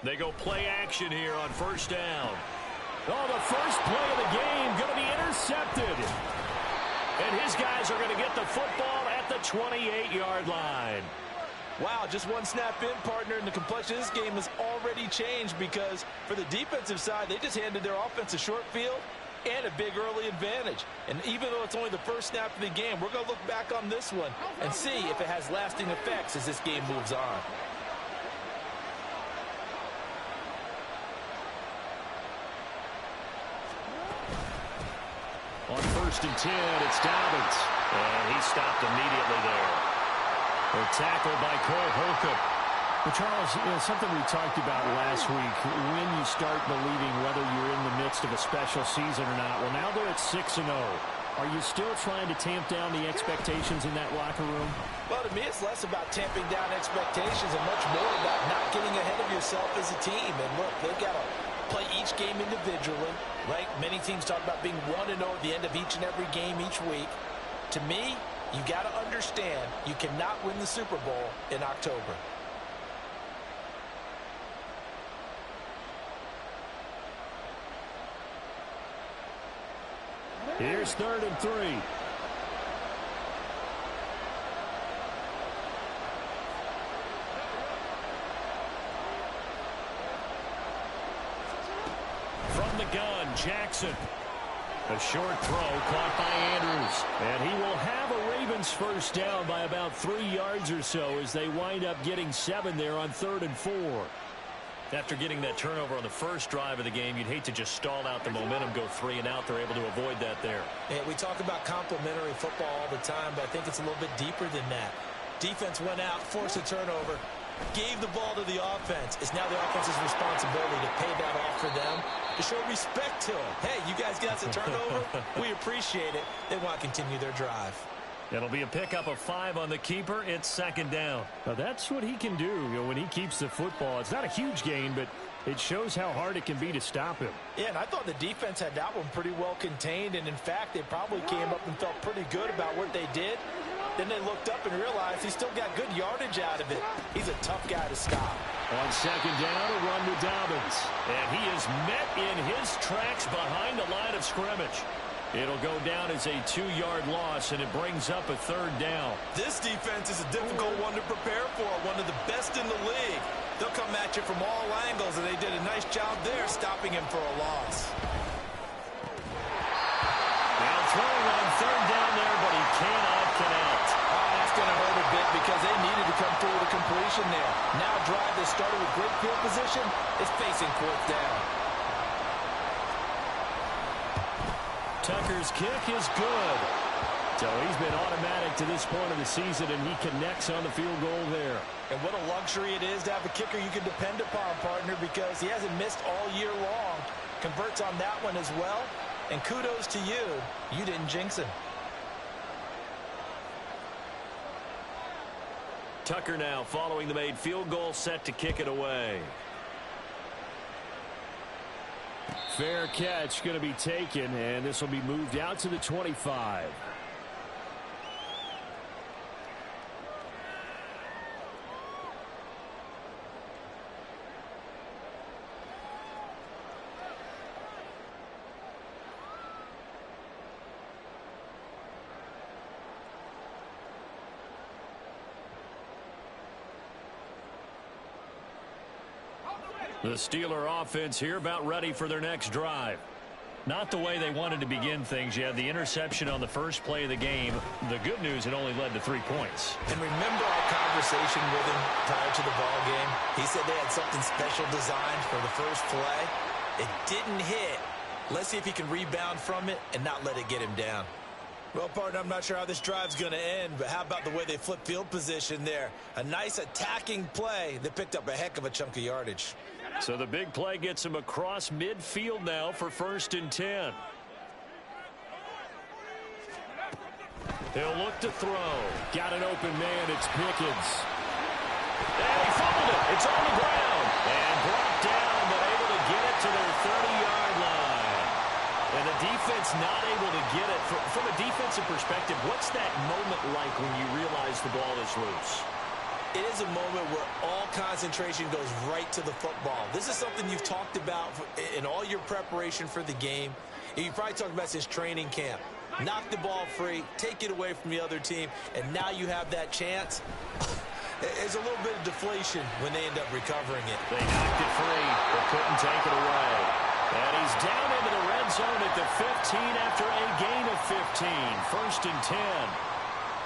They go play action here on first down. Oh, the first play of the game going to be intercepted. And his guys are going to get the football at the 28-yard line. Wow, just one snap in, partner, and the complexion of this game has already changed because for the defensive side, they just handed their offense a short field and a big early advantage. And even though it's only the first snap of the game, we're going to look back on this one and see if it has lasting effects as this game moves on. On first and 10, it's Dobbins. And he stopped immediately there. They're tackled by Cole Holcomb. Well, Charles, something we talked about last week, when you start believing whether you're in the midst of a special season or not. Well, now they're at 6-0. Are you still trying to tamp down the expectations in that locker room? Well, to me, it's less about tamping down expectations and much more about not getting ahead of yourself as a team. And look, they've got to play each game individually, right? Many teams talk about being 1-0 at the end of each and every game each week. To me, you got to understand you cannot win the Super Bowl in October. Here's 3rd and 3. From the gun, Jackson. A short throw caught by Andrews. And he will have a Ravens first down by about 3 yards or so as they wind up getting 7 there on 3rd and 4. After getting that turnover on the first drive of the game, you'd hate to just stall out the momentum, go 3 and out. They're able to avoid that there. Yeah, we talk about complementary football all the time, but I think it's a little bit deeper than that. Defense went out, forced a turnover, gave the ball to the offense. It's now the offense's responsibility to pay that off for them, to show respect to them. Hey, you guys got us a turnover. We appreciate it. They want to continue their drive. It'll be a pickup of 5 on the keeper. It's 2nd down. Now that's what he can do, when he keeps the football. It's not a huge gain, but it shows how hard it can be to stop him. Yeah, and I thought the defense had that one pretty well contained, and in fact, they probably came up and felt pretty good about what they did. Then they looked up and realized he still got good yardage out of it. He's a tough guy to stop. On 2nd down, a run to Dobbins. And he is met in his tracks behind the line of scrimmage. It'll go down as a 2-yard loss, and it brings up a 3rd down. This defense is a difficult one to prepare for, one of the best in the league. They'll come at you from all angles, and they did a nice job there stopping him for a loss. Now throwing on 3rd down there, but he cannot connect. Oh, that's going to hurt a bit because they needed to come through with a completion there. Now a drive that started with great field position is facing 4th down. Tucker's kick is good. So he's been automatic to this point of the season, and he connects on the field goal there. And what a luxury it is to have a kicker you can depend upon, partner, because he hasn't missed all year long. Converts on that one as well. And kudos to you. You didn't jinx him. Tucker now following the made field goal, set to kick it away. Fair catch going to be taken, and this will be moved out to the 25. The Steeler offense here about ready for their next drive. Not the way they wanted to begin things. You had the interception on the first play of the game. The good news, it only led to 3 points. And remember our conversation with him prior to the ball game? He said they had something special designed for the first play. It didn't hit. Let's see if he can rebound from it and not let it get him down. Well, partner, I'm not sure how this drive's going to end, but how about the way they flip field position there? A nice attacking play that picked up a heck of a chunk of yardage. So the big play gets him across midfield now for 1st and 10. He'll look to throw. Got an open man. It's Pickens. And he fumbled it. It's on the ground. And brought down, but able to get it to their 30-yard line. And the defense not able to get it. From a defensive perspective, what's that moment like when you realize the ball is loose? It is a moment where all concentration goes right to the football. This is something you've talked about in all your preparation for the game. You probably talked about since training camp. Knock the ball free, take it away from the other team, and now you have that chance. There's a little bit of deflation when they end up recovering it. They knocked it free, but couldn't take it away. And he's down into the red zone at the 15 after a gain of 15. 1st and 10.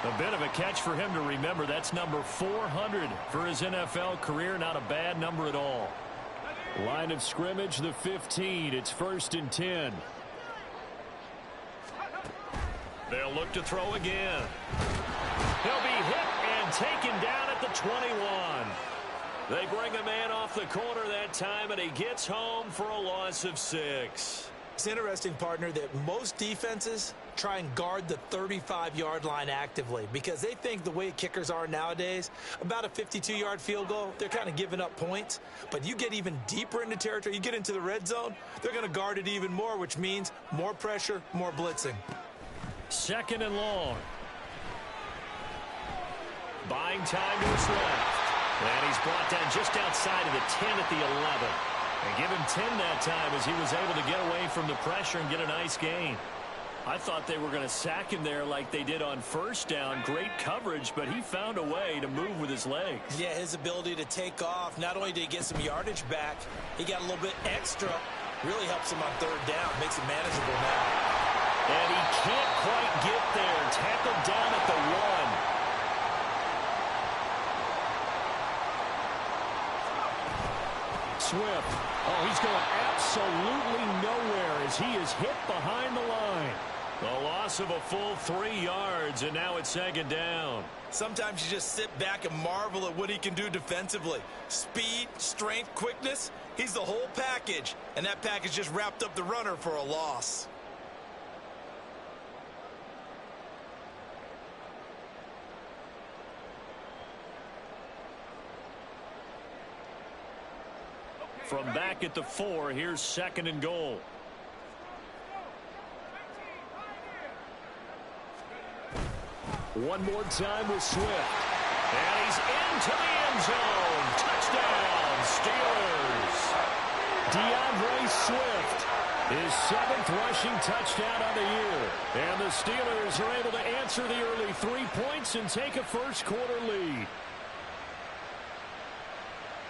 A bit of a catch for him to remember. That's number 400 for his NFL career. Not a bad number at all. Line of scrimmage, the 15. It's 1st and 10. They'll look to throw again. He'll be hit and taken down at the 21. They bring a man off the corner that time, and he gets home for a loss of 6. It's interesting, partner, that most defenses try and guard the 35-yard line actively because they think the way kickers are nowadays, about a 52-yard field goal, they're kind of giving up points. But you get even deeper into territory, you get into the red zone, they're going to guard it even more, which means more pressure, more blitzing. 2nd and long. Buying time to his left. And he's brought down just outside of the 10 at the 11. And give him 10 that time as he was able to get away from the pressure and get a nice gain. I thought they were going to sack him there like they did on 1st down. Great coverage, but he found a way to move with his legs. Yeah, his ability to take off. Not only did he get some yardage back, he got a little bit extra. Really helps him on 3rd down. Makes it manageable now. And he can't quite get there. Tackled down at the 1. Swift. Oh, he's going absolutely nowhere as he is hit behind the line. A loss of a full 3 yards, and now it's 2nd down. Sometimes you just sit back and marvel at what he can do defensively. Speed, strength, quickness. He's the whole package, and that package just wrapped up the runner for a loss. From back at the 4, here's 2nd and goal. One more time with Swift. And he's into the end zone. Touchdown, Steelers. DeAndre Swift, his 7th rushing touchdown on the year. And the Steelers are able to answer the early 3 points and take a first-quarter lead.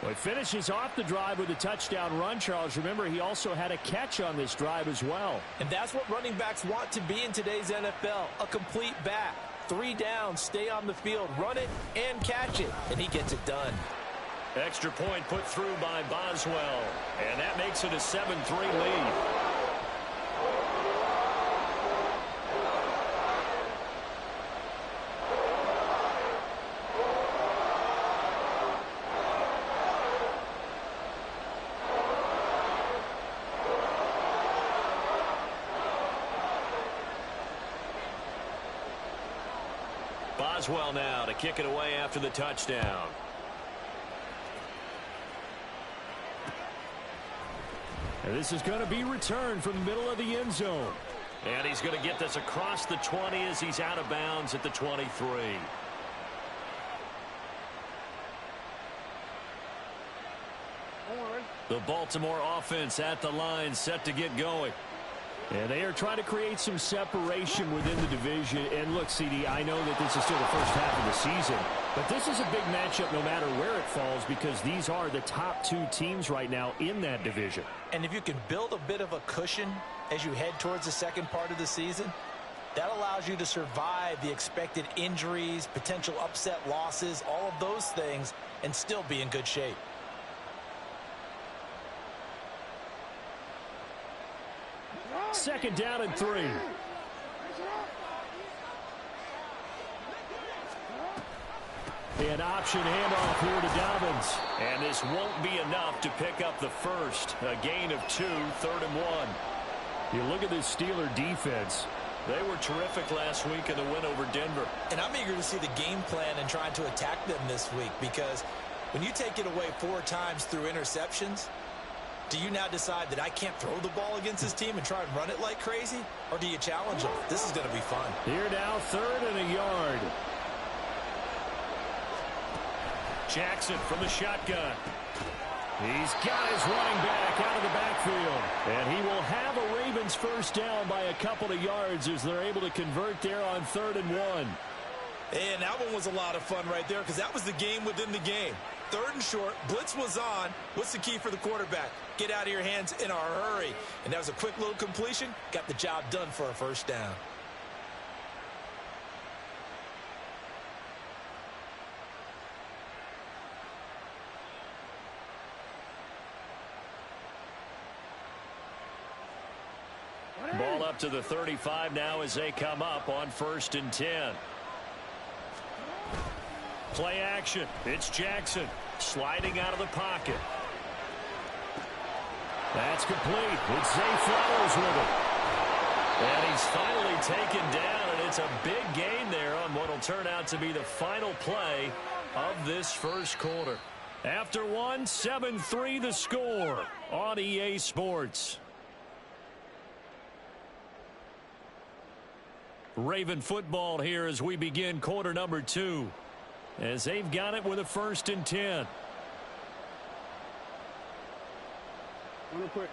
Well, he finishes off the drive with a touchdown run, Charles. Remember, he also had a catch on this drive as well. And that's what running backs want to be in today's NFL, a complete back. 3 downs, stay on the field, run it, and catch it. And he gets it done. Extra point put through by Boswell. And that makes it a 7-3 lead. Boswell now to kick it away after the touchdown. And this is going to be returned from the middle of the end zone. And he's going to get this across the 20 as he's out of bounds at the 23. The Baltimore offense at the line, set to get going. And they are trying to create some separation within the division. And look, CD, I know that this is still the first half of the season, but this is a big matchup no matter where it falls because these are the top 2 teams right now in that division. And if you can build a bit of a cushion as you head towards the second part of the season, that allows you to survive the expected injuries, potential upset losses, all of those things, and still be in good shape. Second down and 3. An option handoff here to Dobbins. And this won't be enough to pick up the first. A gain of 2, 3rd and 1. You look at this Steeler defense. They were terrific last week in the win over Denver. And I'm eager to see the game plan and trying to attack them this week because when you take it away 4 times through interceptions, do you now decide that I can't throw the ball against this team and try and run it like crazy? Or do you challenge them? This is going to be fun. Here now, 3rd and a yard. Jackson from the shotgun. He's got his running back out of the backfield. And he will have a Ravens first down by a couple of yards as they're able to convert there on 3rd and 1. And that one was a lot of fun right there because that was the game within the game. 3rd and short, blitz was on. What's the key for the quarterback? Get out of your hands in a hurry. And that was a quick little completion. Got the job done for a first down. Ball up to the 35 now as they come up on 1st and 10. Play action. It's Jackson sliding out of the pocket. That's complete. It's Zay Flowers with it. And he's finally taken down, and it's a big gain there on what will turn out to be the final play of this first quarter. After one, 7-3 the score on EA Sports. Raven football here as we begin quarter number 2. As they've got it with a 1st and 10. Real quick.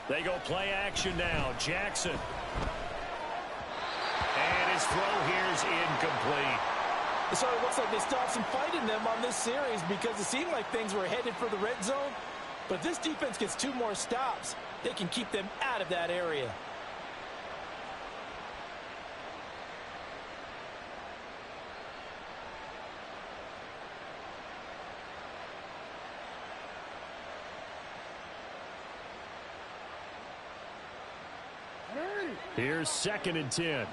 They go play action now. Jackson. And his throw here is incomplete. It sort of looks like they stopped some fight in them on this series because it seemed like things were headed for the red zone. But this defense gets 2 more stops. They can keep them out of that area. Here's 2nd and 10.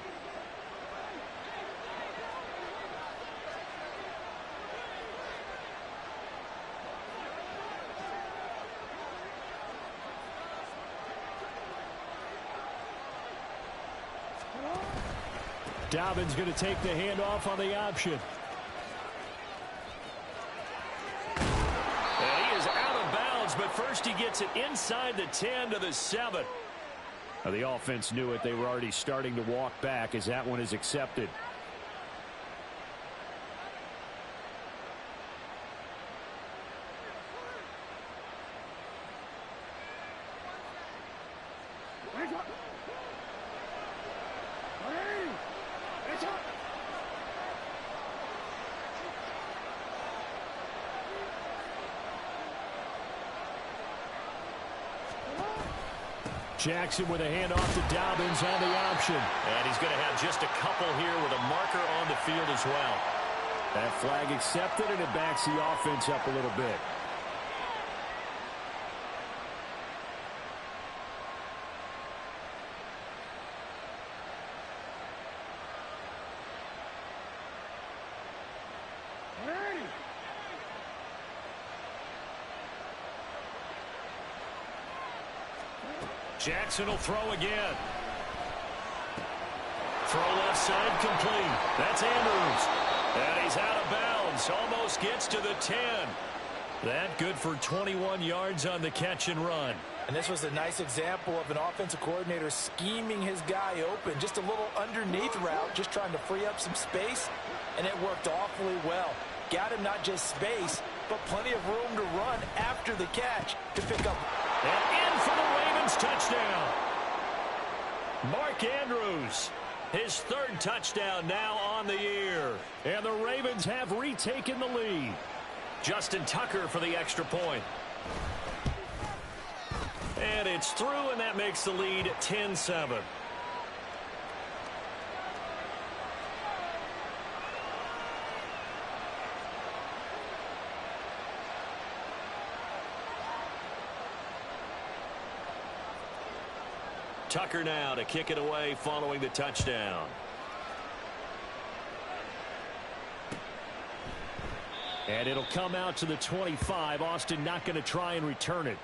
Dobbins going to take the handoff on the option. And he is out of bounds, but first he gets it inside the 10 to the 7. Now the offense knew it. They were already starting to walk back as that one is accepted. Jackson with a handoff to Dobbins on the option. And he's going to have just a couple here with a marker on the field as well. That flag accepted, and it backs the offense up a little bit. Jackson will throw again. Throw left side complete. That's Andrews. And he's out of bounds. Almost gets to the 10. That good for 21 yards on the catch and run. And this was a nice example of an offensive coordinator scheming his guy open. Just a little underneath route, just trying to free up some space. And it worked awfully well. Got him not just space, but plenty of room to run after the catch to pick up. And in for the Ravens touchdown. Mark Andrews, his 3rd touchdown now on the year. And the Ravens have retaken the lead. Justin Tucker for the extra point. And it's through, and that makes the lead 10-7. Tucker now to kick it away following the touchdown. And it'll come out to the 25. Austin not going to try and return it.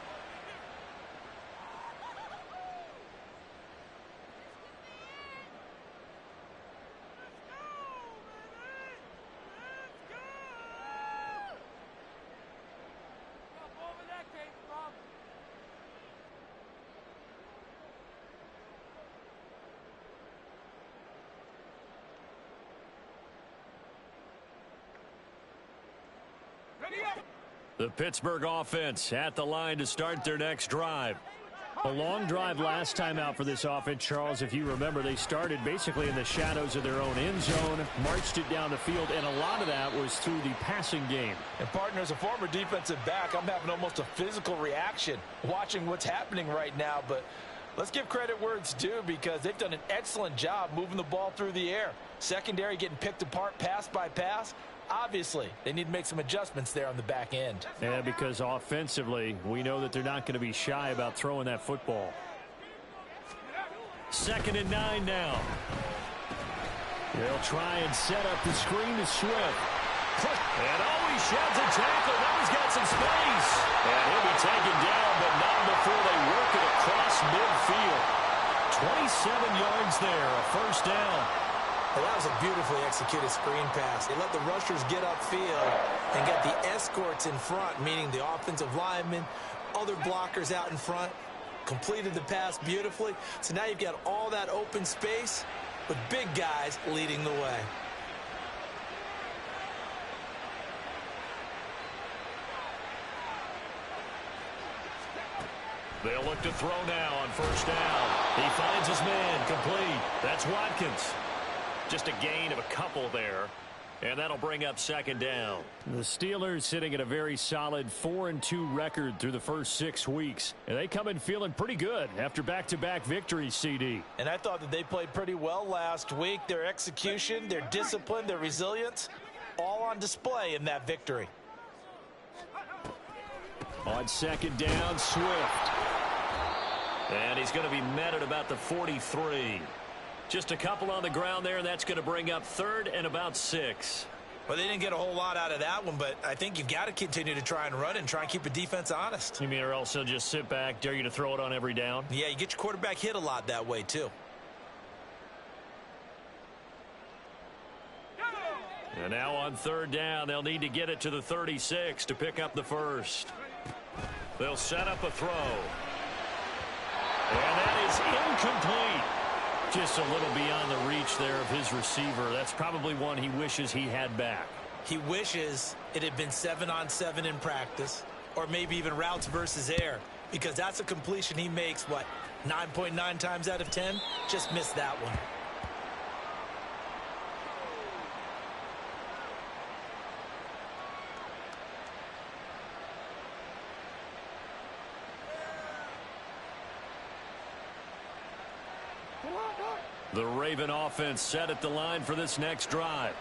The Pittsburgh offense at the line to start their next drive. A long drive last time out for this offense, Charles. If you remember, they started basically in the shadows of their own end zone, marched it down the field, and a lot of that was through the passing game. And, partner, as a former defensive back, I'm having almost a physical reaction watching what's happening right now. But let's give credit where it's due, because they've done an excellent job moving the ball through the air. Secondary getting picked apart pass by pass. Obviously, they need to make some adjustments there on the back end. Yeah, because offensively, we know that they're not going to be shy about throwing that football. 2nd and 9 now. They'll try and set up the screen to Swift. And he sheds a tackle. Now he's got some space. And he'll be taken down, but not before they work it across midfield. 27 yards there, a first down. Well, that was a beautifully executed screen pass. They let the rushers get upfield and got the escorts in front, meaning the offensive linemen, other blockers out in front, completed the pass beautifully. So now you've got all that open space with big guys leading the way. They'll look to throw now on first down. He finds his man complete. That's Watkins. Just a gain of a couple there, and that'll bring up 2nd down. The Steelers sitting at a very solid 4-2 record through the first 6 weeks. And they come in feeling pretty good after back-to-back victories, CD. And I thought that they played pretty well last week. Their execution, their discipline, their resilience, all on display in that victory. On 2nd down, Swift. And he's going to be met at about the 43. Just a couple on the ground there, and that's going to bring up 3rd and about 6. Well, they didn't get a whole lot out of that one, but I think you've got to continue to try and run and try and keep the defense honest. You mean, or else they'll just sit back, dare you to throw it on every down? Yeah, you get your quarterback hit a lot that way, too. And now on 3rd down, they'll need to get it to the 36 to pick up the first. They'll set up a throw. And that is incomplete. Just a little beyond the reach there of his receiver. That's probably one he wishes he had back. He wishes it had been 7-on-7 in practice, or maybe even routes versus air, because that's a completion he makes, 9.9 times out of 10? Just missed that one. The Raven offense set at the line for this next drive.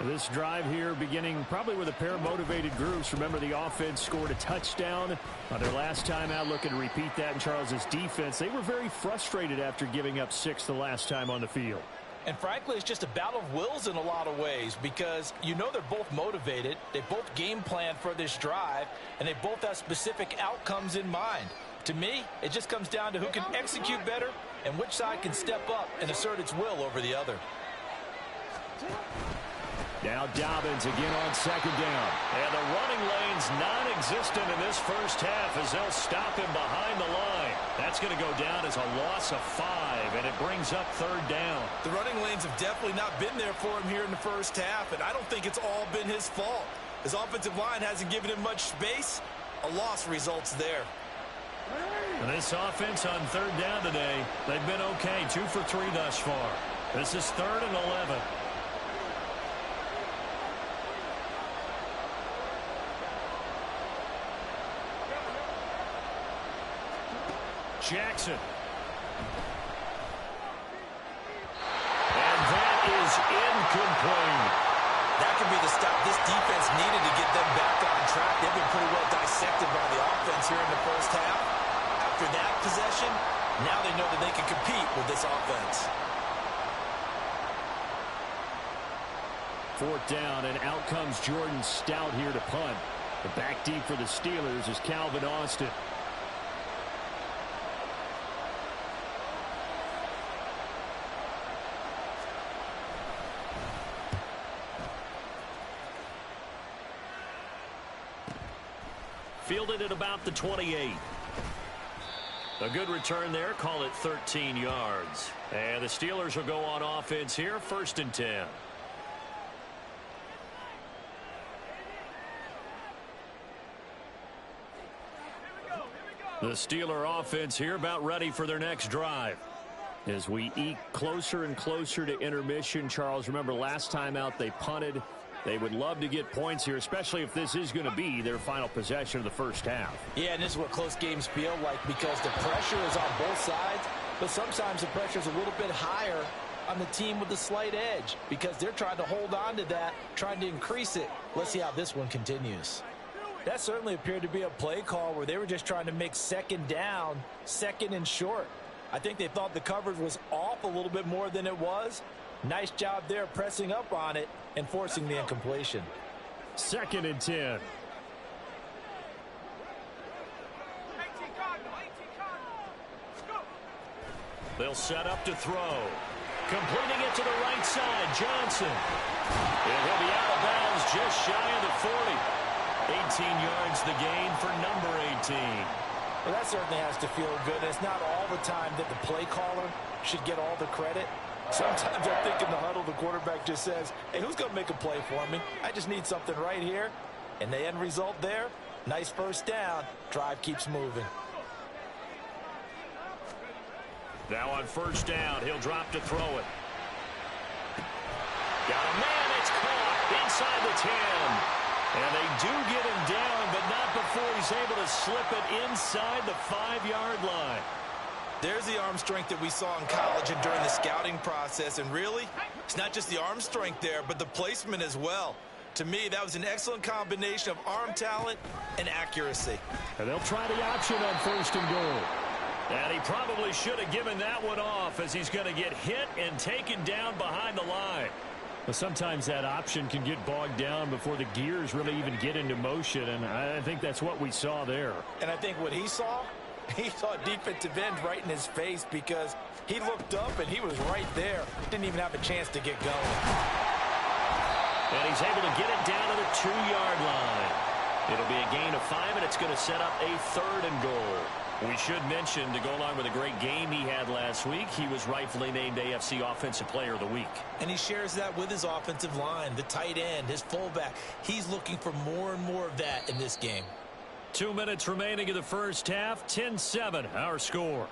This drive here beginning probably with a pair of motivated groups. Remember, the offense scored a touchdown on their last time out, looking to repeat that in Charles's defense. They were very frustrated after giving up 6 the last time on the field. And frankly, it's just a battle of wills in a lot of ways, because you know they're both motivated, they both game plan for this drive, and they both have specific outcomes in mind. To me, it just comes down to who can execute better and which side can step up and assert its will over the other. Now Dobbins again on 2nd down. And the running lane's non-existent in this first half as they'll stop him behind the line. That's going to go down as a loss of 5, and it brings up 3rd down. The running lanes have definitely not been there for him here in the first half, and I don't think it's all been his fault. His offensive line hasn't given him much space. A loss results there. And this offense on 3rd down today, they've been okay, 2 for 3 thus far. This is 3rd and 11. Jackson. And that is incomplete. That could be the stop this defense needed to get them back on track. They've been pretty well dissected by the offense here in the first half. After that possession, now they know that they can compete with this offense. 4th down, and out comes Jordan Stout here to punt. The back deep for the Steelers is Calvin Austin. Fielded at about the 28. A good return there. Call it 13 yards. And the Steelers will go on offense here. 1st and 10. The Steeler offense here about ready for their next drive. As we eke closer and closer to intermission, Charles, remember last time out they punted. They would love to get points here, especially if this is going to be their final possession of the first half. Yeah, and this is what close games feel like because the pressure is on both sides, but sometimes the pressure is a little bit higher on the team with the slight edge because they're trying to hold on to that, trying to increase it. Let's see how this one continues. That certainly appeared to be a play call where they were just trying to make second down, second and short. I think they thought the coverage was off a little bit more than it was. Nice job there pressing up on it and forcing the incompletion. 2nd and 10. They'll set up to throw. Completing it to the right side, Johnson. And he'll be out of bounds just shy of the 40. 18 yards the gain for number 18. Well, that certainly has to feel good. It's not all the time that the play caller should get all the credit. Sometimes I think in the huddle, the quarterback just says, hey, who's going to make a play for me? I just need something right here. And the end result there, nice first down. Drive keeps moving. Now on first down, he'll drop to throw it. Got a man, it's caught inside the 10. And they do get him down, but not before he's able to slip it inside the 5-yard line. There's the arm strength that we saw in college and during the scouting process. And really, it's not just the arm strength there, but the placement as well. To me, that was an excellent combination of arm talent and accuracy. And they'll try the option on 1st and goal. And he probably should have given that one off as he's going to get hit and taken down behind the line. But sometimes that option can get bogged down before the gears really even get into motion, and I think that's what we saw there. And I think what he saw defensive end right in his face because he looked up and he was right there. Didn't even have a chance to get going. And he's able to get it down to the 2-yard line. It'll be a gain of 5, and it's going to set up a 3rd and goal. We should mention, to go along with a great game he had last week, he was rightfully named AFC Offensive Player of the Week. And he shares that with his offensive line, the tight end, his fullback. He's looking for more and more of that in this game. 2 minutes remaining in the first half, 10-7, our score.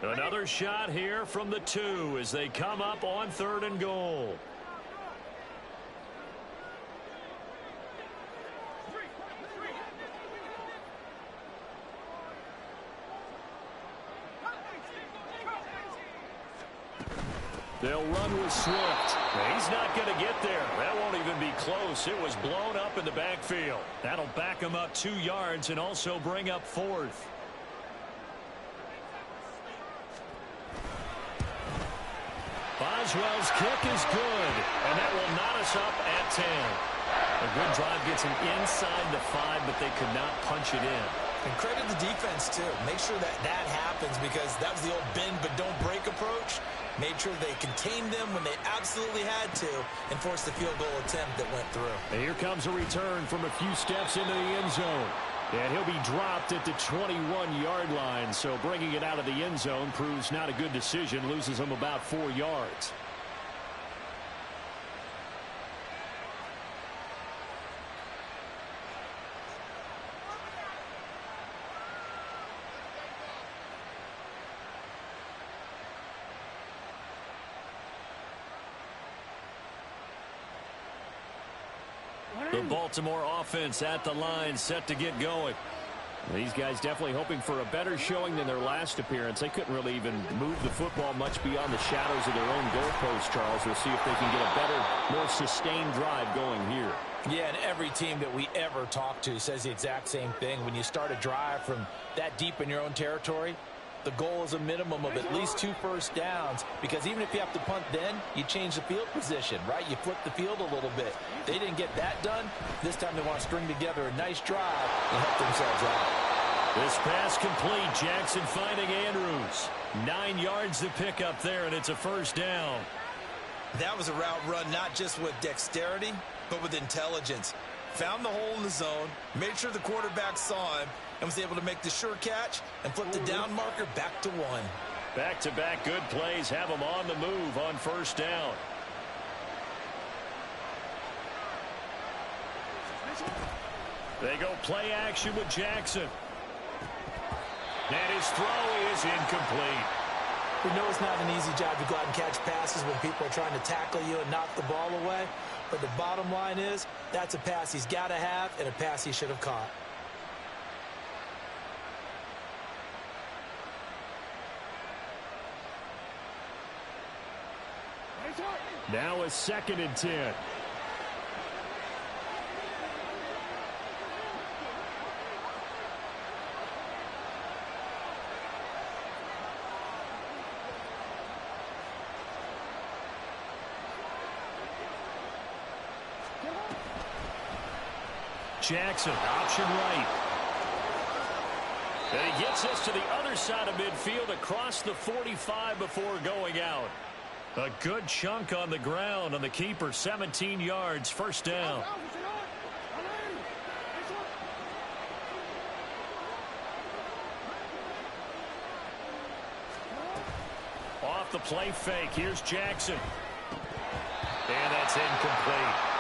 Another shot here from the 2 as they come up on 3rd and goal. They'll run with Swift. He's not going to get there. That won't even be close. It was blown up in the backfield. That'll back him up 2 yards and also bring up 4th. Boswell's kick is good, and that will knot us up at 10. A good drive gets him inside the 5, but they could not punch it in. And credit the defense, too. Make sure that that happens because that was the old bend but don't break approach. Made sure they contained them when they absolutely had to and forced the field goal attempt that went through. And here comes a return from a few steps into the end zone. And he'll be dropped at the 21-yard line, so bringing it out of the end zone proves not a good decision, loses him about 4 yards. The Baltimore offense at the line, set to get going. These guys definitely hoping for a better showing than their last appearance. They couldn't really even move the football much beyond the shadows of their own goalpost, Charles. We'll see if they can get a better, more sustained drive going here. Yeah, and every team that we ever talk to says the exact same thing. When you start a drive from that deep in your own territory, the goal is a minimum of at least 2 first downs because even if you have to punt then, you change the field position, right? You flip the field a little bit. They didn't get that done. This time they want to string together a nice drive and help themselves out. This pass complete. Jackson finding Andrews. 9 yards to pick up there, and it's a first down. That was a route run not just with dexterity, but with intelligence. Found the hole in the zone, made sure the quarterback saw him, and was able to make the sure catch and flip the down marker back to 1. Back-to-back good plays have them on the move on first down. They go play action with Jackson. And his throw is incomplete. We know it's not an easy job to go out and catch passes when people are trying to tackle you and knock the ball away. But the bottom line is, that's a pass he's got to have and a pass he should have caught. Now a 2nd and 10. Jackson, option right. And he gets us to the other side of midfield across the 45 before going out. A good chunk on the ground on the keeper, 17 yards, first down. Off the play fake, here's Jackson. And that's incomplete.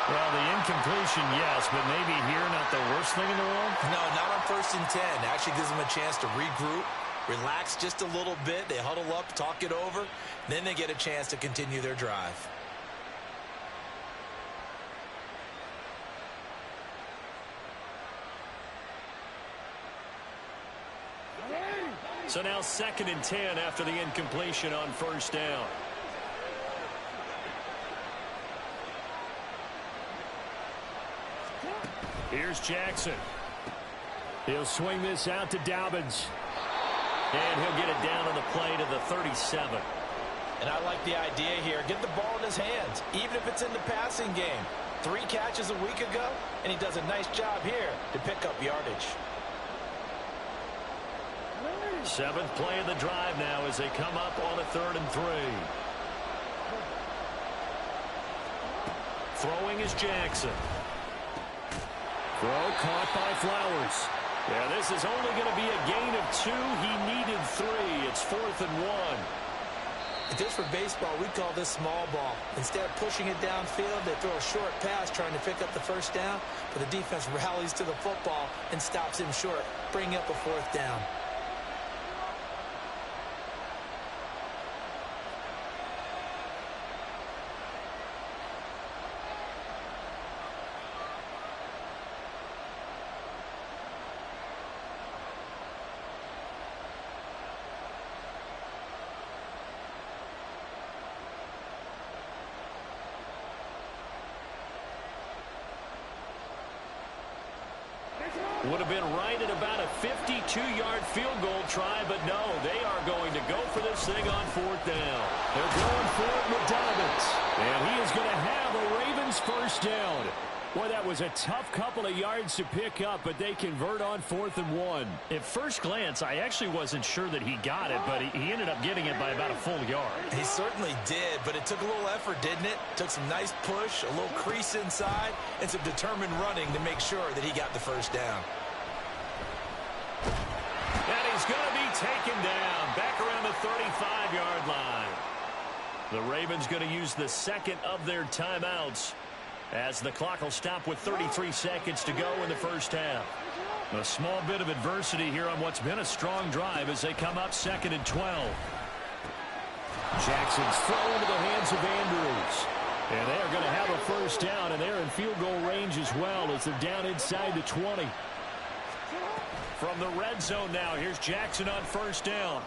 Well, the incompletion, yes, but maybe here not the worst thing in the world? No, not on 1st and 10. Actually gives them a chance to regroup, relax just a little bit. They huddle up, talk it over. Then they get a chance to continue their drive. So now 2nd and 10 after the incompletion on first down. Here's Jackson. He'll swing this out to Dobbins. And he'll get it down on the play to the 37. And I like the idea here. Get the ball in his hands, even if it's in the passing game. 3 catches a week ago, and he does a nice job here to pick up yardage. 7th play of the drive now as they come up on a 3rd and 3. Throwing is Jackson. Throw caught by Flowers. Yeah, this is only going to be a gain of 2. He needed 3. It's 4th and 1. Just for baseball, we call this small ball. Instead of pushing it downfield, they throw a short pass trying to pick up the first down, but the defense rallies to the football and stops him short, bringing up a 4th down. Would have been right at about a 52-yard field goal try, but no, they are going to go for this thing on 4th down. They're going for it with Dobbins. And he is going to have a Ravens first down. Boy, that was a tough couple of yards to pick up, but they convert on 4th and 1. At first glance, I actually wasn't sure that he got it, but he ended up getting it by about a full yard. He certainly did, but it took a little effort, didn't it? Took some nice push, a little crease inside, and some determined running to make sure that he got the first down. And he's going to be taken down back around the 35-yard line. The Ravens going to use the 2nd of their timeouts as the clock will stop with 33 seconds to go in the first half. A small bit of adversity here on what's been a strong drive as they come up 2nd and 12. Jackson's throw into the hands of Andrews. And they're going to have a first down, and they're in field goal range as well as they're down inside the 20. From the red zone now, here's Jackson on first down.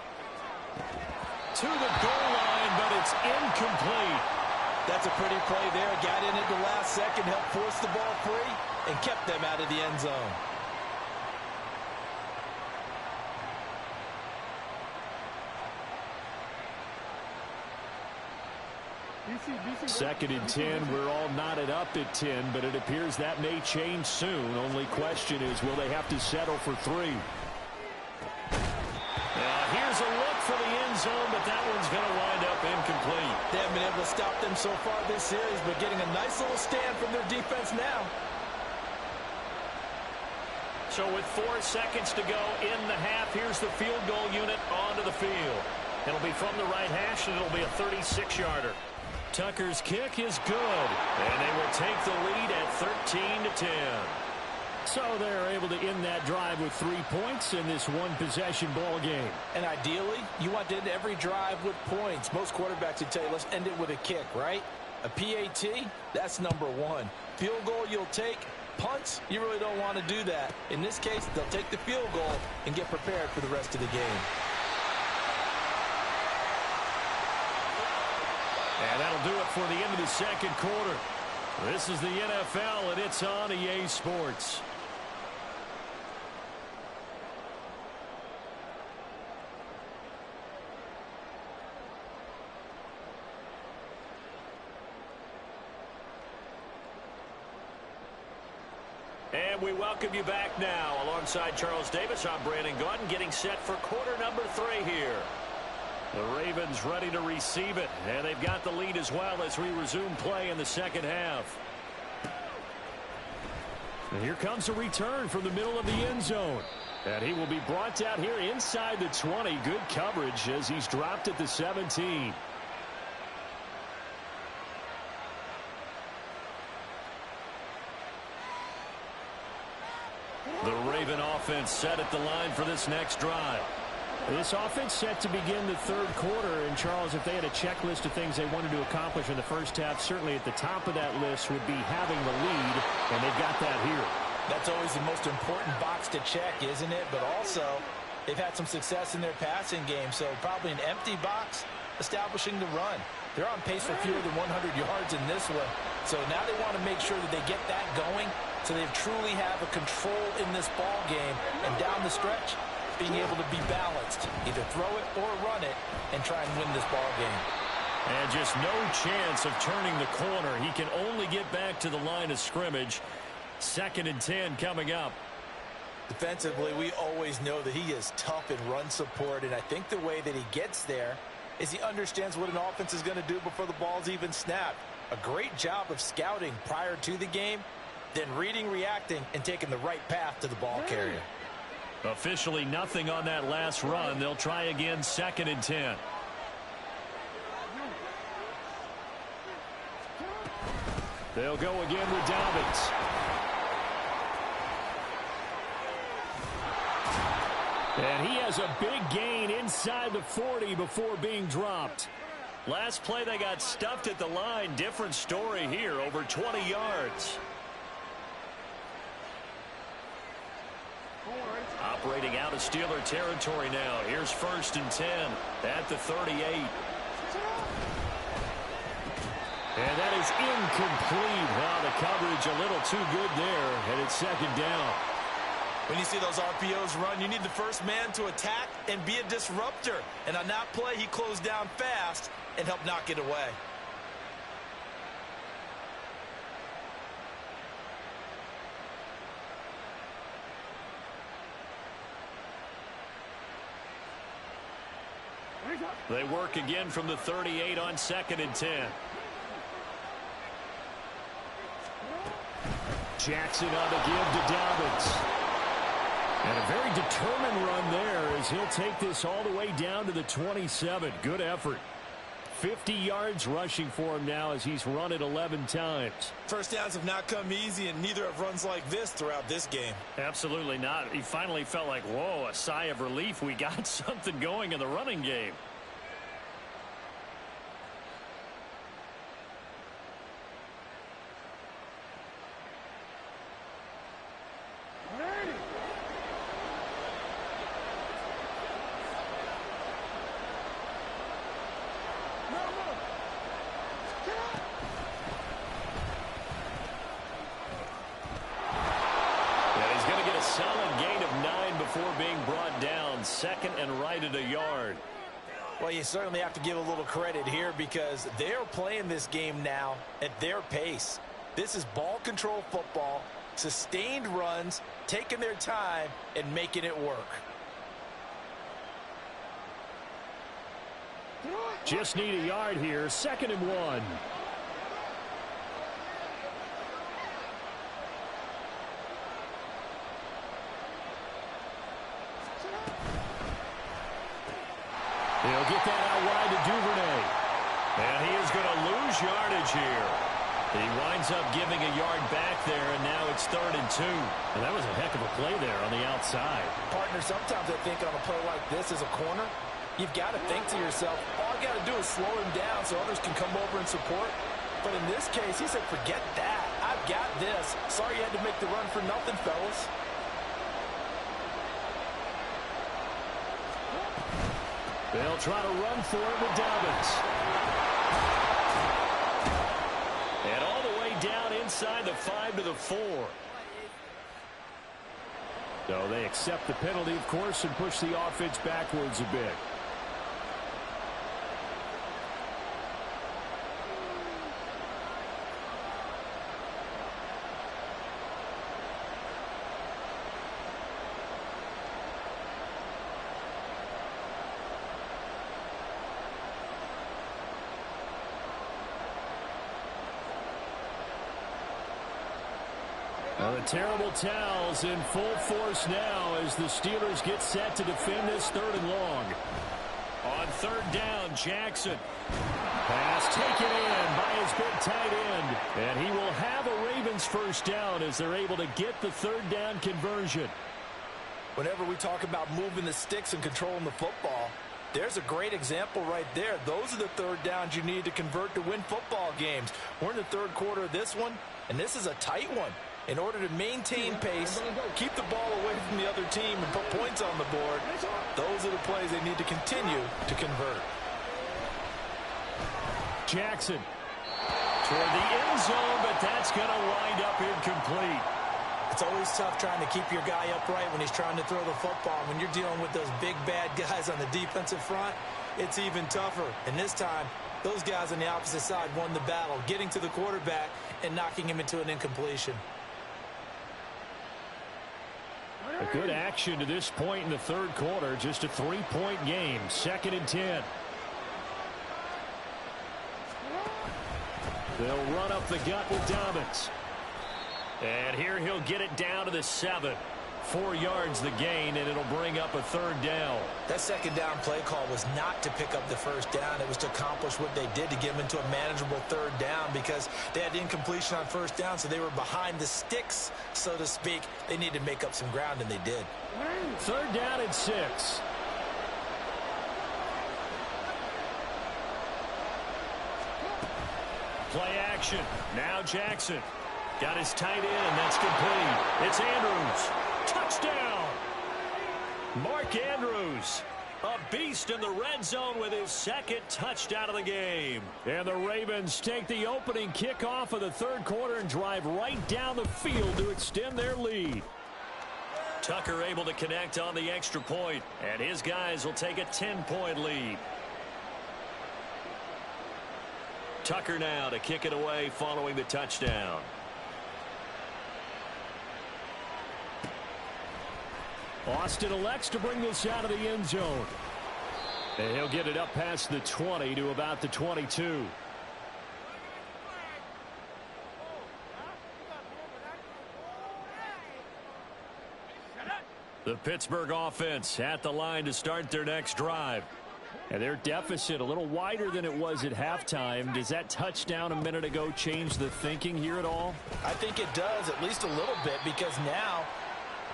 To the goal line, but it's incomplete. That's a pretty play there. Got in at the last second, helped force the ball free, and kept them out of the end zone. 2nd and 10. We're all knotted up at 10, but it appears that may change soon. Only question is, will they have to settle for 3? Here's a look for the end zone, but that one's going to wind up incomplete. They haven't been able to stop them so far this series, but getting a nice little stand from their defense now. So with 4 seconds to go in the half, here's the field goal unit onto the field. It'll be from the right hash, and it'll be a 36-yarder. Tucker's kick is good, and they will take the lead at 13-10. So they're able to end that drive with 3 points in this one-possession ball game. And ideally, you want to end every drive with points. Most quarterbacks would tell you, let's end it with a kick, right? A PAT, that's number one. Field goal you'll take. Punts, you really don't want to do that. In this case, they'll take the field goal and get prepared for the rest of the game. And that'll do it for the end of the second quarter. This is the NFL, and it's on EA Sports. And we welcome you back now. Alongside Charles Davis, I'm Brandon Gaudin, getting set for quarter number 3 here. The Ravens ready to receive it, and they've got the lead as well as we resume play in the second half. And here comes a return from the middle of the end zone. And he will be brought down here inside the 20. Good coverage as he's dropped at the 17. The Raven offense set at the line for this next drive. This offense set to begin the third quarter. And, Charles, if they had a checklist of things they wanted to accomplish in the first half, certainly at the top of that list would be having the lead, and they've got that here. That's always the most important box to check, isn't it? But also, they've had some success in their passing game, so probably an empty box establishing the run. They're on pace for fewer than 100 yards in this one, so now they want to make sure that they get that going so they truly have a control in this ball game, and down the stretch, being able to be balanced, either throw it or run it, and try and win this ball game. And just no chance of turning the corner. He can only get back to the line of scrimmage. 2nd and 10 coming up. Defensively, we always know that he is tough in run support, and I think the way that he gets there is he understands what an offense is going to do before the ball's even snapped. A great job of scouting prior to the game, then reading, reacting, and taking the right path to the ball carrier. Officially nothing on that last run. They'll try again 2nd and 10. They'll go again with Dobbins. And he has a big gain inside the 40 before being dropped. Last play they got stuffed at the line. Different story here, over 20 yards. Operating out of Steeler territory now. Here's 1st and 10 at the 38. And that is incomplete. Wow, the coverage a little too good there, and it's 2nd down. When you see those RPOs run, you need the first man to attack and be a disruptor. And on that play, he closed down fast and helped knock it away. They work again from the 38 on 2nd and 10. Jackson on the give to Dobbins. And a very determined run there as he'll take this all the way down to the 27. Good effort. 50 yards rushing for him now as he's run it 11 times. First downs have not come easy, and neither have runs like this throughout this game. Absolutely not. He finally felt like, whoa, a sigh of relief. We got something going in the running game. Second and right at a yard. Well, you certainly have to give a little credit here because they're playing this game now at their pace. This is ball control football, sustained runs, taking their time, and making it work. Just need a yard here. 2nd and 1. He'll get that yardage here. He winds up giving a yard back there, and now it's 3rd and 2. And that was a heck of a play there on the outside. Partner, sometimes I think on a play like this as a corner, you've got to think to yourself, all I got to do is slow him down so others can come over and support. But in this case, he said, forget that. I've got this. Sorry you had to make the run for nothing, fellas. They'll try to run for it with Dobbins. And all the way down inside the 5 to the 4. So they accept the penalty, of course, and push the offense backwards a bit. The terrible towels in full force now as the Steelers get set to defend this 3rd and long. On 3rd down, Jackson. Pass taken in by his big tight end. And he will have a Ravens 1st down as they're able to get the 3rd down conversion. Whenever we talk about moving the sticks and controlling the football, there's a great example right there. Those are the 3rd downs you need to convert to win football games. We're in the 3rd quarter of this one, and this is a tight one. In order to maintain pace, keep the ball away from the other team, and put points on the board, those are the plays they need to continue to convert. Jackson. Toward the end zone, but that's going to wind up incomplete. It's always tough trying to keep your guy upright when he's trying to throw the football. When you're dealing with those big, bad guys on the defensive front, it's even tougher. And this time, those guys on the opposite side won the battle, getting to the quarterback and knocking him into an incompletion. A good action to this point in the 3rd quarter. Just a 3-point game. 2nd and 10. They'll run up the gut with Dobbins. And here he'll get it down to the 7. 4 yards the gain, and it'll bring up a 3rd down. That 2nd down play call was not to pick up the 1st down. It was to accomplish what they did to get them into a manageable 3rd down because they had incompletion on 1st down, so they were behind the sticks, so to speak. They needed to make up some ground, and they did. 3rd down and 6. Play action. Now Jackson. Got his tight end. That's complete. It's Andrews. Touchdown. Mark Andrews. A beast in the red zone with his 2nd touchdown of the game. And the Ravens take the opening kickoff of the 3rd quarter and drive right down the field to extend their lead. Tucker able to connect on the extra point, and his guys will take a 10-point lead. Tucker now to kick it away following the touchdown. Austin elects to bring this out of the end zone. And he'll get it up past the 20 to about the 22. The Pittsburgh offense at the line to start their next drive. And their deficit a little wider than it was at halftime. Does that touchdown a minute ago change the thinking here at all? I think it does, at least a little bit, because now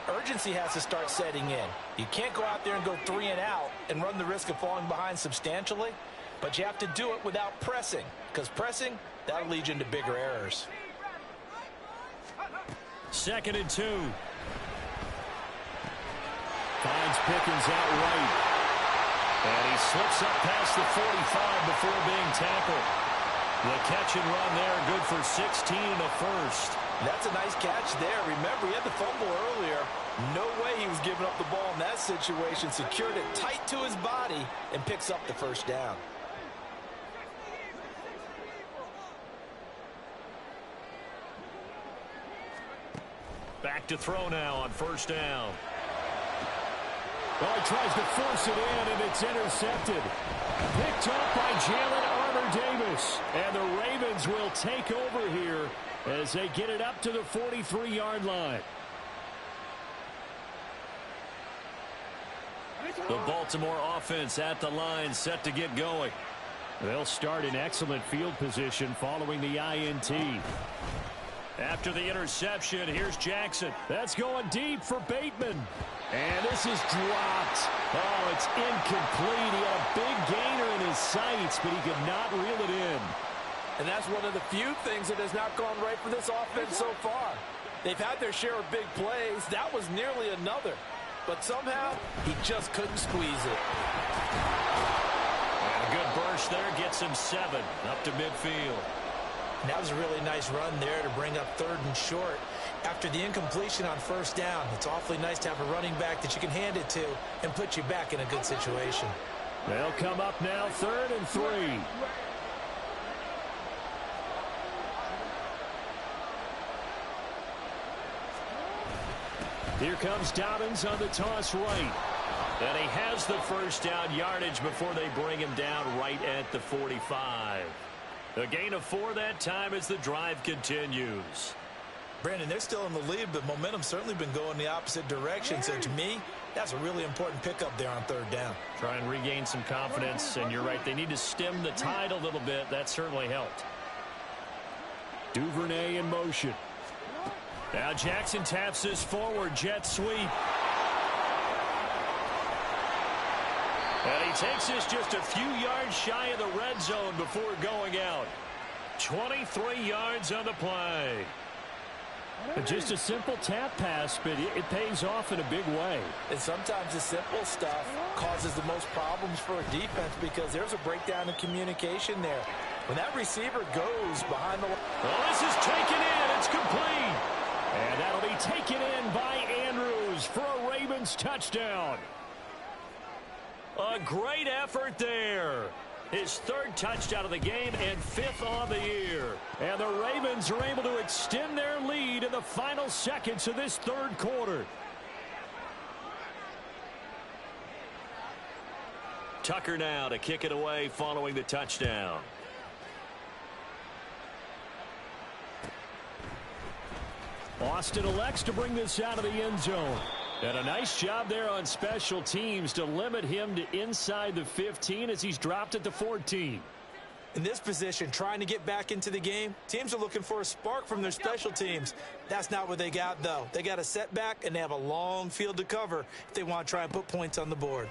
urgency has to start setting in. You can't go out there and go 3 and out and run the risk of falling behind substantially, but you have to do it without pressing, because pressing, that'll lead you into bigger errors. 2nd and 2. Finds Pickens out right. And he slips up past the 45 before being tackled. The catch and run there, good for 16 and a 1st. That's a nice catch there. Remember, he had the fumble earlier. No way he was giving up the ball in that situation. Secured it tight to his body and picks up the 1st down. Back to throw now on 1st down. Well, he tries to force it in, and it's intercepted. Picked up by Jalen Armour-Davis. And the Ravens will take over here as they get it up to the 43-yard line. The Baltimore offense at the line set to get going. They'll start in excellent field position following the INT. After the interception, here's Jackson. That's going deep for Bateman. And this is dropped. Oh, it's incomplete. He had a big gainer in his sights, but he could not reel it in. And that's one of the few things that has not gone right for this offense so far. They've had their share of big plays. That was nearly another. But somehow, he just couldn't squeeze it. And a good burst there gets him 7 up to midfield. And that was a really nice run there to bring up 3rd and short. After the incompletion on 1st down, it's awfully nice to have a running back that you can hand it to and put you back in a good situation. They'll come up now 3rd and 3. Here comes Dobbins on the toss right. And he has the 1st down yardage before they bring him down right at the 45. A gain of 4 that time as the drive continues. Brandon, they're still in the lead, but momentum's certainly been going the opposite direction. So to me, that's a really important pickup there on 3rd down. Try and regain some confidence, and you're right. They need to stem the tide a little bit. That certainly helped. Duvernay in motion. Now Jackson taps this forward jet sweep. And he takes this just a few yards shy of the red zone before going out. 23 yards on the play. Just a simple tap pass, but it pays off in a big way. And sometimes the simple stuff causes the most problems for a defense because there's a breakdown in communication there. When that receiver goes behind the... Well, this is taken in. It's complete. And that'll be taken in by Andrews for a Ravens touchdown. A great effort there. His 3rd touchdown of the game and 5th on the year. And the Ravens are able to extend their lead in the final seconds of this 3rd quarter. Tucker now to kick it away following the touchdown. Austin elects to bring this out of the end zone. And a nice job there on special teams to limit him to inside the 15 as he's dropped at the 14. In this position, trying to get back into the game, teams are looking for a spark from their special teams. That's not what they got, though. They got a setback, and they have a long field to cover if they want to try and put points on the board.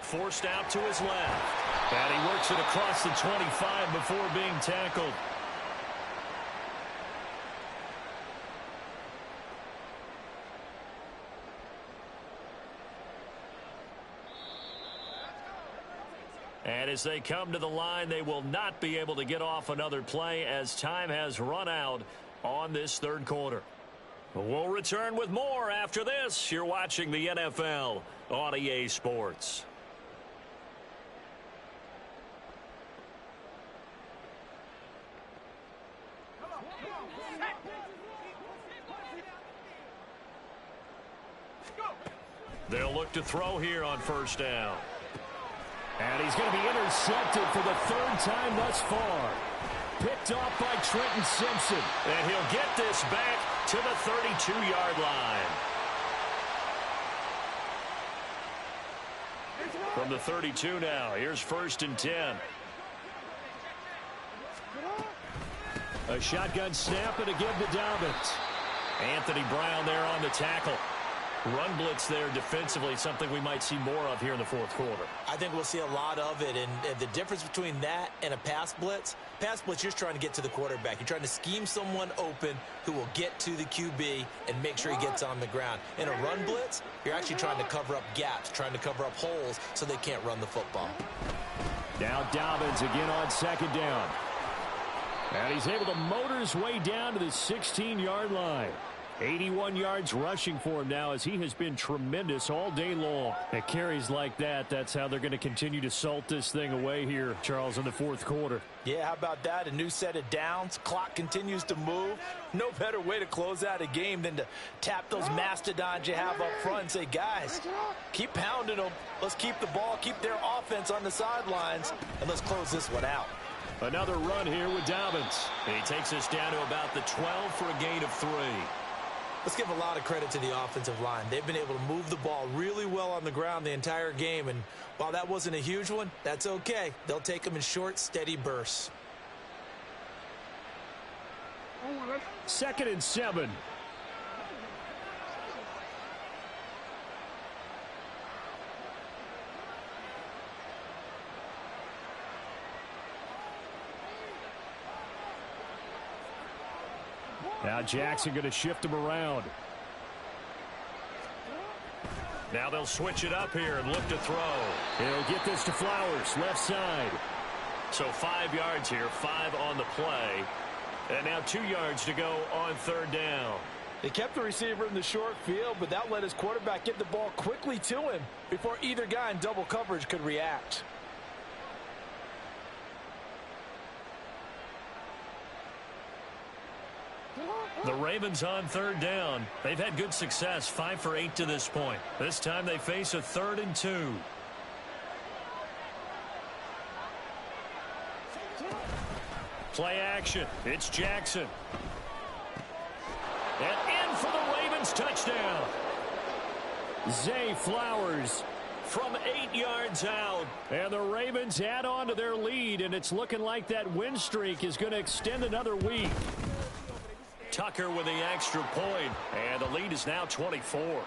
Forced out to his left. And he works it across the 25 before being tackled. And as they come to the line, they will not be able to get off another play as time has run out on this 3rd quarter. We'll return with more after this. You're watching the NFL on EA Sports. They'll look to throw here on 1st down. And he's going to be intercepted for the 3rd time thus far. Picked off by Trenton Simpson. And he'll get this back to the 32-yard line. From the 32 now, here's 1st and 10. A shotgun snap and a give to Dobbins. Anthony Brown there on the tackle. Run blitz there defensively, something we might see more of here in the 4th quarter. I think we'll see a lot of it, and the difference between that and a pass blitz, you're just trying to get to the quarterback. You're trying to scheme someone open who will get to the QB and make sure he gets on the ground. In a run blitz, you're actually trying to cover up gaps, trying to cover up holes so they can't run the football. Now Dobbins again on 2nd down. And he's able to motor his way down to the 16-yard line. 81 yards rushing for him now as he has been tremendous all day long. At carries like that, that's how they're going to continue to salt this thing away here, Charles, in the 4th quarter. Yeah, how about that? A new set of downs. Clock continues to move. No better way to close out a game than to tap those mastodons you have up front and say, guys, keep pounding them. Let's keep the ball, keep their offense on the sidelines, and let's close this one out. Another run here with Dobbins. And he takes us down to about the 12 for a gain of 3. Let's give a lot of credit to the offensive line. They've been able to move the ball really well on the ground the entire game, and while that wasn't a huge one, that's okay. They'll take them in short, steady bursts. 2nd and 7. Now Jackson going to shift him around. Now they'll switch it up here and look to throw. He'll get this to Flowers, left side. So 5 yards here, 5 on the play. And now 2 yards to go on 3rd down. They kept the receiver in the short field, but that let his quarterback get the ball quickly to him before either guy in double coverage could react. The Ravens on 3rd down. They've had good success, 5 for 8 to this point. This time they face a 3rd and 2. Play action. It's Jackson. And in for the Ravens touchdown. Zay Flowers From 8 yards out. And the Ravens add on to their lead, and it's looking like that win streak is going to extend another week. Tucker with the extra point, and the lead is now 24.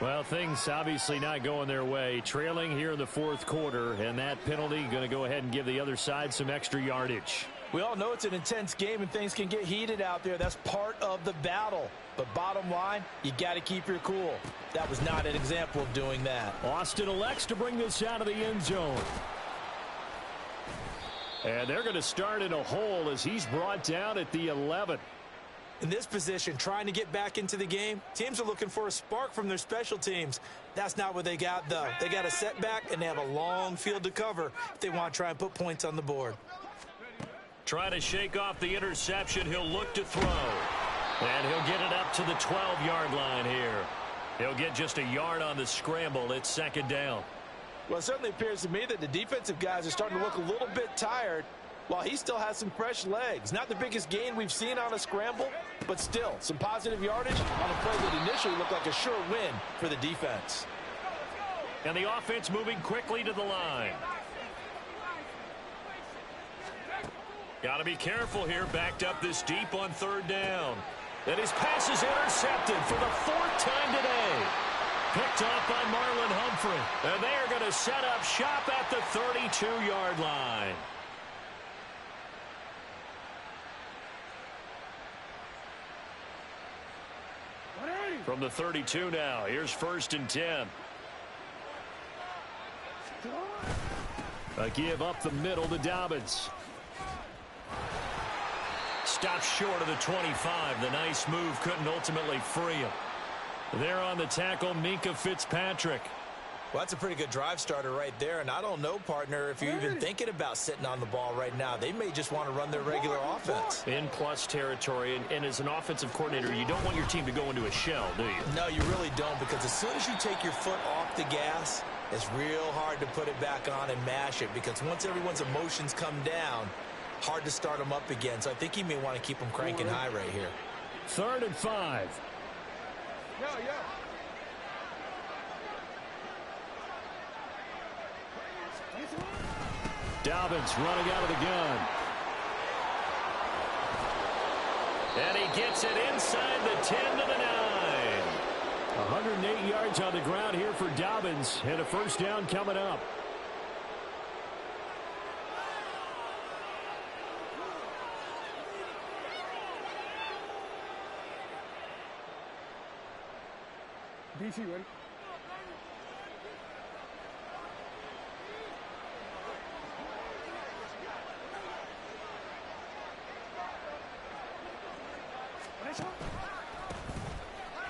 Well, things obviously not going their way. Trailing here in the 4th quarter, and that penalty going to go ahead and give the other side some extra yardage. We all know it's an intense game and things can get heated out there. That's part of the battle. But bottom line, you got to keep your cool. That was not an example of doing that. Austin elects to bring this out of the end zone. And they're going to start in a hole as he's brought down at the 11. In this position, trying to get back into the game, teams are looking for a spark from their special teams. That's not what they got, though. They got a setback, and they have a long field to cover if they want to try and put points on the board. Trying to shake off the interception. He'll look to throw. And he'll get it up to the 12-yard line here. He'll get just a yard on the scramble. It's 2nd down. Well, it certainly appears to me that the defensive guys are starting to look a little bit tired, while he still has some fresh legs. Not the biggest gain we've seen on a scramble, but still some positive yardage on a play that initially looked like a sure win for the defense. And the offense moving quickly to the line. Got to be careful here, backed up this deep on 3rd down. And his pass is intercepted for the 4th time today. Picked off by Marlon Humphrey. And they are going to set up shop at the 32-yard line. From the 32 now, here's 1st and 10. A give up the middle to Dobbins. Stops short of the 25. The nice move couldn't ultimately free him. There on the tackle, Minkah Fitzpatrick. Well, that's a pretty good drive starter right there, and I don't know, partner, if you're even thinking about sitting on the ball right now. They may just want to run their regular offense. In plus territory, and as an offensive coordinator, you don't want your team to go into a shell, do you? No, you really don't, because as soon as you take your foot off the gas, it's real hard to put it back on and mash it, because once everyone's emotions come down, hard to start them up again. So I think he may want to keep them cranking high right here. 3rd and 5. Dobbins running out of the gun. And he gets it inside the 10 to the 9. 108 yards on the ground here for Dobbins, and a 1st down coming up. DC ready?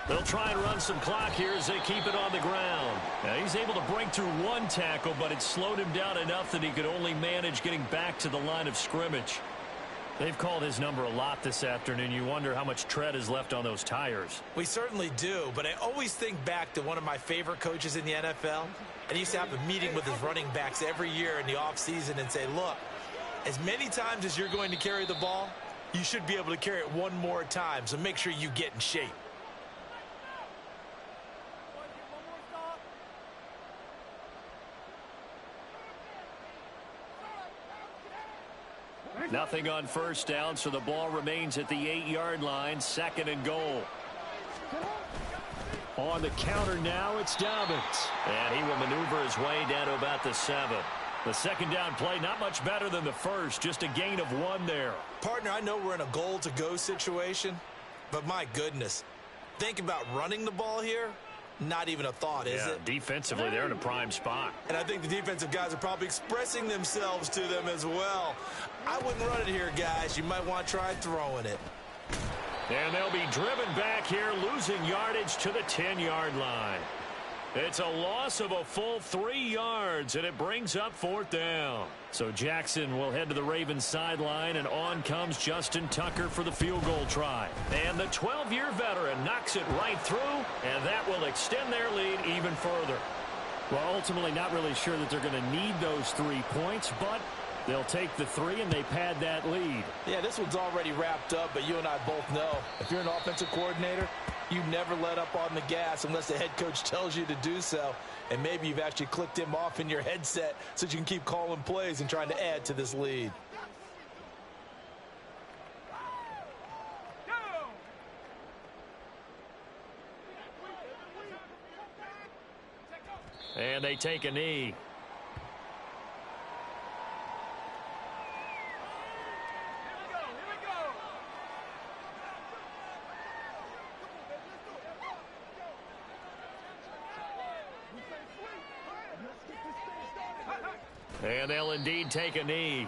They'll try and run some clock here as they keep it on the ground. Now he's able to break through one tackle, but it slowed him down enough that he could only manage getting back to the line of scrimmage. They've called his number a lot this afternoon. You wonder how much tread is left on those tires. We certainly do, but I always think back to one of my favorite coaches in the NFL. And he used to have a meeting with his running backs every year in the offseason and say, look, as many times as you're going to carry the ball, you should be able to carry it one more time, so make sure you get in shape. Nothing on first down, so the ball remains at the 8-yard line, 2nd and goal. On the counter now, it's Dobbins. And he will maneuver his way down to about the 7. The second down play, not much better than the first, just a gain of 1 there. Partner, I know we're in a goal-to-go situation, but my goodness, think about running the ball here. Not even a thought, is it? Defensively, they're in a prime spot. And I think the defensive guys are probably expressing themselves to them as well. I wouldn't run it here, guys. You might want to try throwing it. And they'll be driven back here, losing yardage to the 10-yard line. It's a loss of a full 3 yards, and it brings up 4th down. So Jackson will head to the Ravens sideline, and on comes Justin Tucker for the field goal try. And the 12-year veteran knocks it right through, and that will extend their lead even further. Well, ultimately not really sure that they're going to need those 3 points, but they'll take the 3 and they pad that lead. Yeah, this one's already wrapped up, but you and I both know if you're an offensive coordinator, you never let up on the gas unless the head coach tells you to do so. And maybe you've actually clicked him off in your headset so you can keep calling plays and trying to add to this lead. And they take a knee. And they'll indeed take a knee.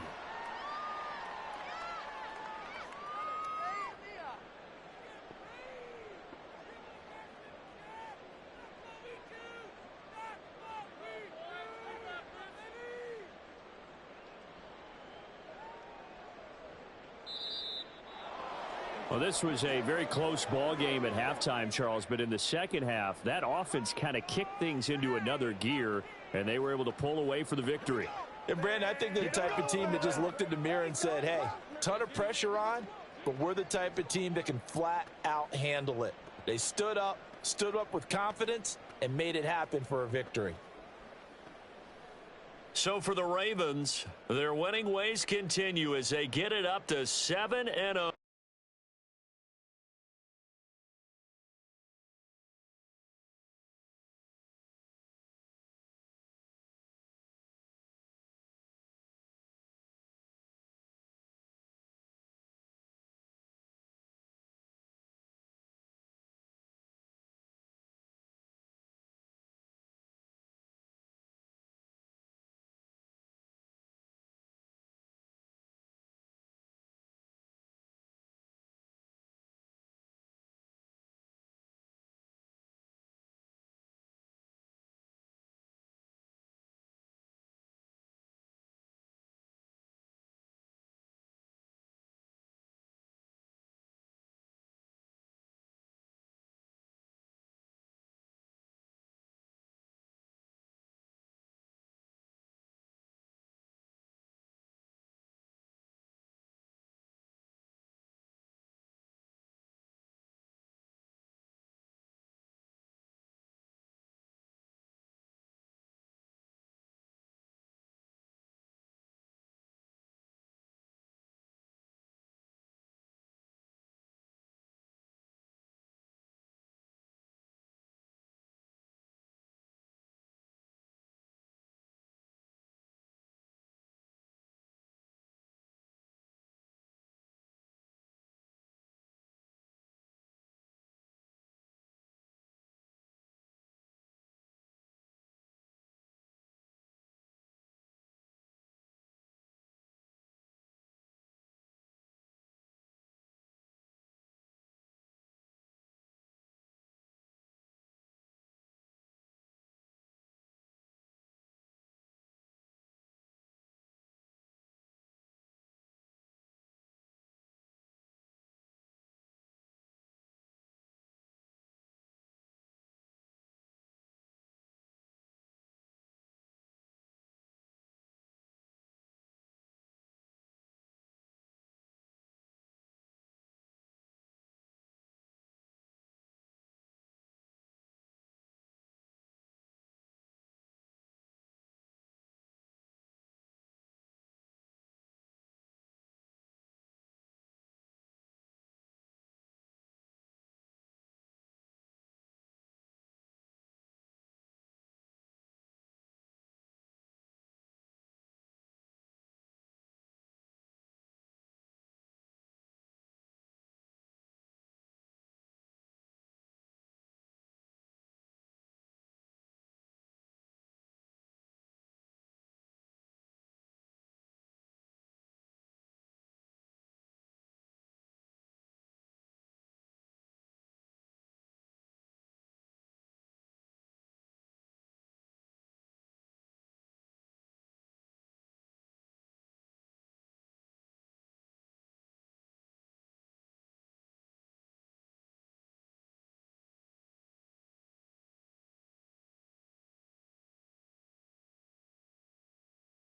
Well, this was a very close ball game at halftime, Charles, but in the second half, that offense kind of kicked things into another gear, and they were able to pull away for the victory. And, Brandon, I think they're the type of team that just looked in the mirror and said, hey, ton of pressure on, but we're the type of team that can flat out handle it. They stood up with confidence, and made it happen for a victory. So for the Ravens, their winning ways continue as they get it up to 7-0.